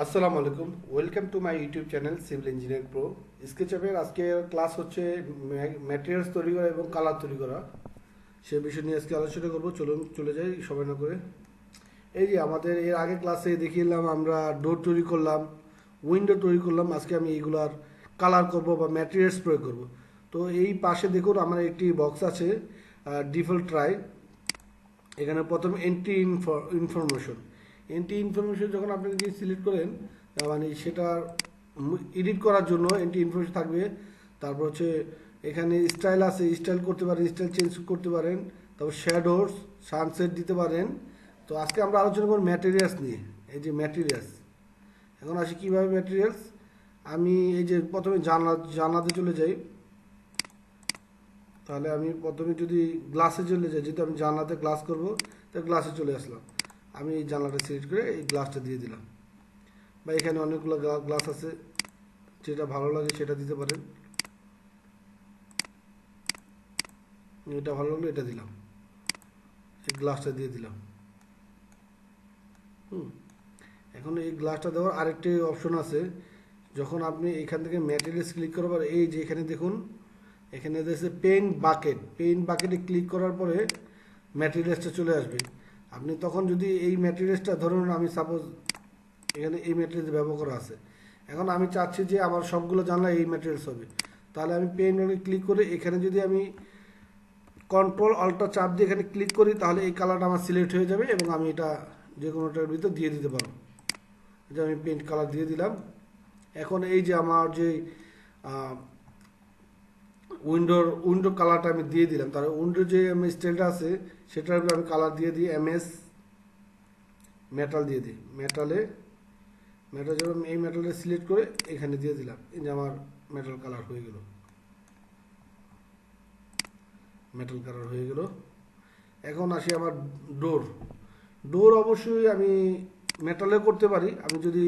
আসসালামু আলাইকুম, welcome to my YouTube channel civil engineer pro. স্কেচআপের আজকে ক্লাস হচ্ছে ম্যাটেরিয়ালস তৈরি করা এবং কালার তৈরি করা। সে বিষয় নিয়ে আজকে আলোচনা করবো। চলুন চলে যাই সময় না করে। এই যে আমাদের এর আগে ক্লাসে দেখিয়েলাম আমরা ডোর তৈরি করলাম, উইন্ডো তৈরি করলাম। আজকে আমি এইগুলার কালার করব বা ম্যাটেরিয়ালস প্রয়োগ করব। তো এই পাশে দেখুন আমার একটি বক্স আছে, ডিফল্ট ট্রাই। এখানে প্রথম এন্ট্রি ইনফরমেশন। এন্ট্রি ইনফরমেশন যখন আপনি যদি সিলেক্ট করেন, মানে সেটা এডিট করার জন্য এন্ট্রি ইনফরমেশন থাকবে। তারপর হচ্ছে এখানে স্টাইল আছে, স্টাইল করতে পারেন, স্টাইল চেঞ্জ করতে পারেন। তারপর শ্যাডোস, সানসেট দিতে পারেন। তো আজকে আমরা আলোচনা করব ম্যাটেরিয়ালস নিয়ে। এই যে ম্যাটেরিয়ালস, এখন আসি কীভাবে ম্যাটেরিয়ালস। আমি এই যে প্রথমে জানলাতে চলে যাই। তাহলে আমি প্রথমে যদি গ্লাসে চলে যাই, যেহেতু আমি জানলাতে গ্লাস করব, তো গ্লাসে চলে আসলাম। আমি এই জানলাটা সিলেক্ট করে এই গ্লাসটা দিয়ে দিলাম। বা এখানে অনেকগুলো গ্লাস আছে, যেটা ভালো লাগে সেটা দিতে পারেন। এটা ভালো লাগলো, এটা দিলাম, এই গ্লাসটা দিয়ে দিলাম। এখন এই গ্লাসটা দেওয়ার আরেকটি অপশন আছে। যখন আপনি এখান থেকে ম্যাটেরিয়ালস ক্লিক করার পর এই যে এখানে দেখুন, এখানে দেখছে পেইন্ট বাকেট। পেইন্ট বাকেটে ক্লিক করার পরে ম্যাটেরিয়ালসটা চলে আসবে। আপনি তখন যদি এই ম্যাটেরিয়ালসটা ধরুন, আমি সাপোজ এখানে এই ম্যাটেরিয়ালস ব্যবহার করা আছে, এখন আমি চাচ্ছি যে আমার সবগুলো জানলা এই ম্যাটেরিয়ালস হবে। তাহলে আমি পেইন্ট বাকেটে ক্লিক করে এখানে যদি আমি কন্ট্রোল অল্টা চাপ দিয়ে এখানে ক্লিক করি, তাহলে এই কালারটা আমার সিলেক্ট হয়ে যাবে এবং আমি এটা যে কোনোটার ভিতর দিয়ে দিতে পারবো। যে আমি পেইন্ট কালার দিয়ে দিলাম। এখন এই যে আমার যে উইন্ডো কালারটা আমি দিয়ে দিলাম, তাহলে উইন্ডোর যে স্টাইলটা আছে সেটার উপরে আমি কালার দিয়ে দিই, এমএস মেটাল দিয়ে দিই। মেটাল যখন এই মেটালটা সিলেক্ট করে এখানে দিয়ে দিলাম, এই যে আমার মেটাল কালার হয়ে গেল। মেটাল কালার হয়ে গেল। এখন আসি আমার ডোর অবশ্যই আমি মেটালে করতে পারি। আমি যদি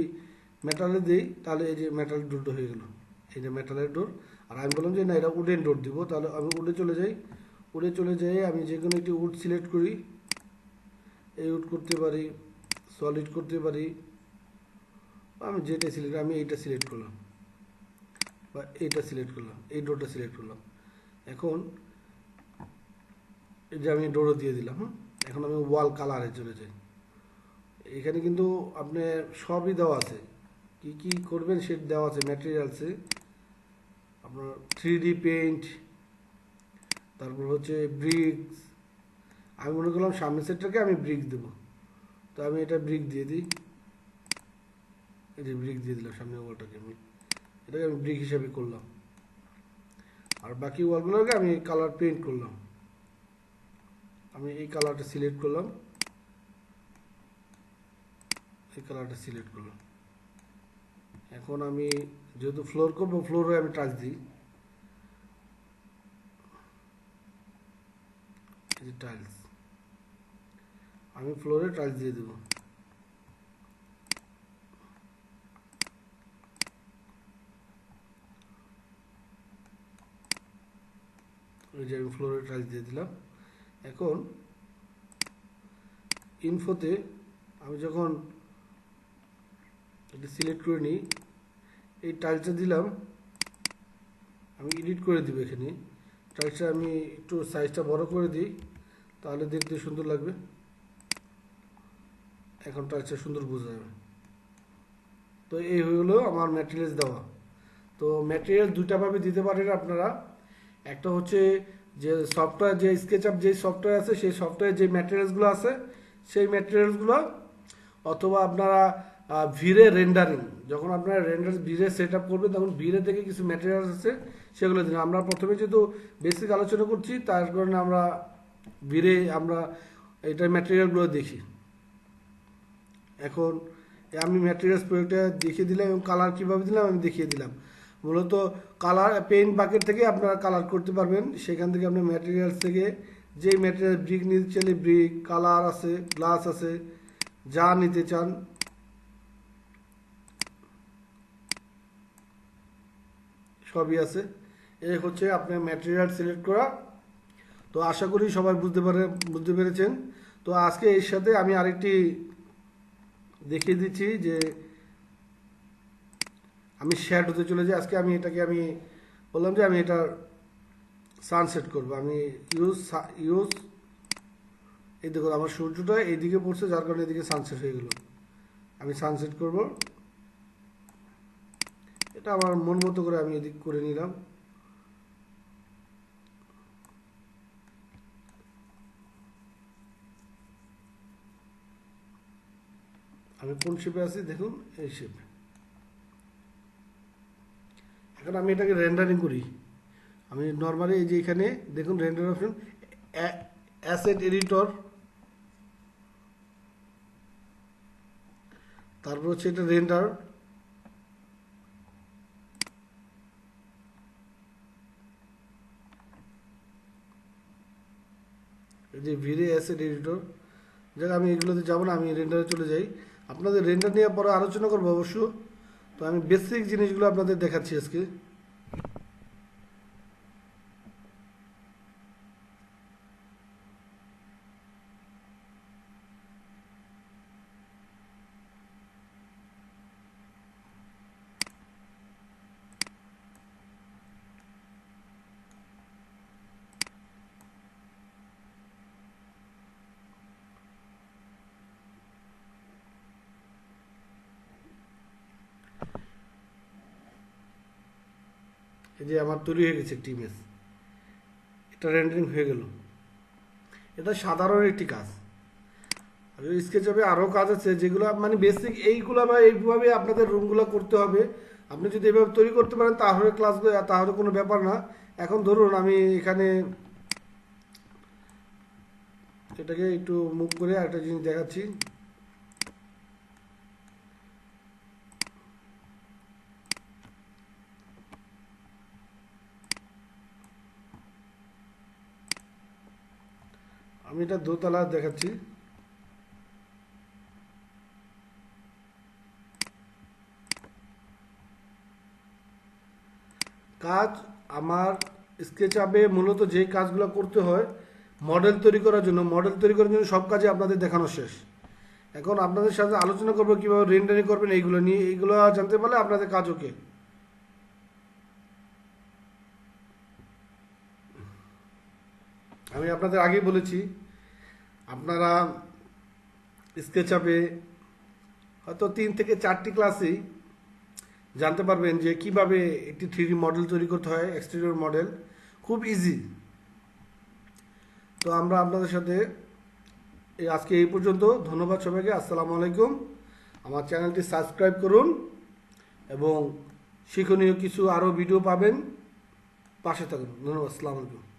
মেটালে দিই তাহলে এই যে মেটাল ডোরটা হয়ে গেল, এই যে মেটালের ডোর। আর আমি বললাম যে না, এটা উডেন ডোর দিব, তাহলে আমি উডে চলে যাই। আমি যে কোনো একটি উড সিলেক্ট করি। এই উড করতে পারি, সলিড করতে পারি, আমি যেটা সিলেক্ট, আমি এইটা সিলেক্ট করলাম বা এইটা সিলেক্ট করলাম, এই ডোরটা সিলেক্ট করলাম। এখন এই যে আমি ডোরও দিয়ে দিলাম। এখন আমি ওয়াল কালারে চলে যাই। এখানে কিন্তু আপনার সবই দেওয়া আছে, কি কি করবেন সেটা দেওয়া আছে ম্যাটেরিয়ালসে। আপনার 3D পেইন্ট, তারপর হচ্ছে ব্রিক্স। আমি মনে করলাম সামনের সেটটাকে আমি ব্রিক দেবো, তো আমি এটা ব্রিক দিয়ে দিই। এই যে ব্রিক দিয়ে দিলাম সামনের ওয়ালটাকে, এটাকে আমি ব্রিক হিসাবে করলাম। আর বাকি ওয়ালগুলোকে আমি কালার পেইন্ট করলাম। আমি এই কালারটা সিলেক্ট করলাম, এই কালারটা সিলেক্ট করলাম। এখন আমি যেহেতু ফ্লোর করবো, ফ্লোরে আমি টাচ দিই, এই যে টাইলস, আমি ফ্লোরে টাচ দিয়ে দেবো। এই যে আমি ফ্লোরে টাচ দিয়ে দিলাম। এখন ইনফোতে আমি যখন এটা সিলেক্ট করে নিই, এই টাইলসটা দিলাম, আমি এডিট করে দিব। এখানে টাইলসটা আমি একটু সাইজটা বড় করে দিই, তাহলে দেখতে সুন্দর লাগবে। এখন টাইলসটা সুন্দর বোঝা যাবে। তো এই হলো আমার ম্যাটেরিয়ালস দেওয়া। তো ম্যাটেরিয়াল দুইটাভাবে দিতে পারেন আপনারা। একটা হচ্ছে যে সফটওয়্যার, যে স্কেচআপ যে সফটওয়্যার আছে সেই সফটওয়্যার যে ম্যাটেরিয়ালসগুলো আছে সেই ম্যাটেরিয়ালসগুলো, অথবা আপনারা ভিরে রেন্ডারিং, যখন আপনারা ভিরে সেট আপ করবেন তখন ভিরে থেকে কিছু ম্যাটেরিয়ালস আছে সেগুলো দিন। আমরা প্রথমে যেহেতু বেসিক আলোচনা করছি তার কারণে আমরা ভিরে আমরা এটার ম্যাটেরিয়ালগুলো দেখি। এখন আমি ম্যাটেরিয়ালস প্রয়োগটা দেখিয়ে দিলাম এবং কালার কীভাবে দিলাম আমি দেখিয়ে দিলাম। মূলত কালার পেইন্ট বাকেট থেকে আপনারা কালার করতে পারবেন। সেখান থেকে আপনি ম্যাটেরিয়ালস থেকে যেই ম্যাটেরিয়াল, ব্রিক নিতে চাইলে ব্রিক, কালার আছে, গ্লাস আছে, যা নিতে চান সবই আছে। এই হচ্ছে আপনার ম্যাটেরিয়াল সিলেক্ট করা। তো আশা করি সবাই বুঝতে পেরেছেন। তো আজকে এর সাথে আমি আরেকটি দেখিয়ে দিচ্ছি যে আমি শ্যাডোতে চলে যাই। আজকে আমি এটাকে আমি বললাম যে আমি এটা সানসেট করব। আমি ইউজ এই দেখুন আমার সূর্যটা এইদিকে পড়ছে, যার কারণে এদিকে সানসেট হয়ে গেল। আমি সানসেট করব, এটা আমার মন মতো করে আমি এদিক করে নিলাম। আমি কোন শেপে আছি দেখুন, এই শেপে। এখন আমি এটাকে রেন্ডারিং করি। আমি নর্মালি এই যে এখানে দেখুন রেন্ডার অপশন, অ্যাসেট এডিটর, তারপর হচ্ছে এটা রেন্ডার। এই যে ভিরে অ্যাসেট এডিটর, যাক আমি এগুলোতে যাবো না, আমি রেন্ডারে চলে যাই। আপনাদের রেন্ডার নিয়ে পরে আলোচনা করবো অবশ্য। তো আমি বেসিক জিনিসগুলো আপনাদের দেখাচ্ছি আজকে। এই যে আমার তৈরি হয়ে গেছে একটি ইমেজ, এটা রেন্ডারিং হয়ে গেল। এটা সাধারণ একটি কাজ। আর স্কেচআপে আরও কাজ আছে যেগুলো মানে বেসিক, এইগুলো বা এইভাবে আপনাদের রুমগুলো করতে হবে। আপনি যদি এভাবে তৈরি করতে পারেন তাহলে ক্লাসগুলো, তাহলে কোনো ব্যাপার না। এখন ধরুন আমি এখানে এটাকে একটু মুভ করে একটা জিনিস দেখাচ্ছি। আমি এটা দোতলা দেখাচ্ছি। কাজ আমার স্কেচআপে মূলত যে কাজগুলো করতে হয় মডেল তৈরি করার জন্য, সব কাজে আপনাদের দেখানো শেষ। এখন আপনাদের সাথে আলোচনা করবো কীভাবে রেন্ডারিং করবেন এইগুলো নিয়ে। এইগুলো জানতে পারলে আপনাদের কাজ ওকে। আমি আপনাদের আগেই বলেছি, আপনারা স্কেচআপে হয়তো 3 থেকে 4টি ক্লাসেই জানতে পারবেন যে কিভাবে একটি 3D মডেল তৈরি করতে হয়, এক্সটেরিয়র মডেল, খুব ইজি। তো আমরা আপনাদের সাথে আজকে এই পর্যন্ত। ধন্যবাদ সবাইকে, আসসালামু আলাইকুম। আমার চ্যানেলটি সাবস্ক্রাইব করুন এবং শিক্ষণীয় কিছু আরও ভিডিও পাবেন, পাশে থাকুন। ধন্যবাদ, আসসালামু আলাইকুম।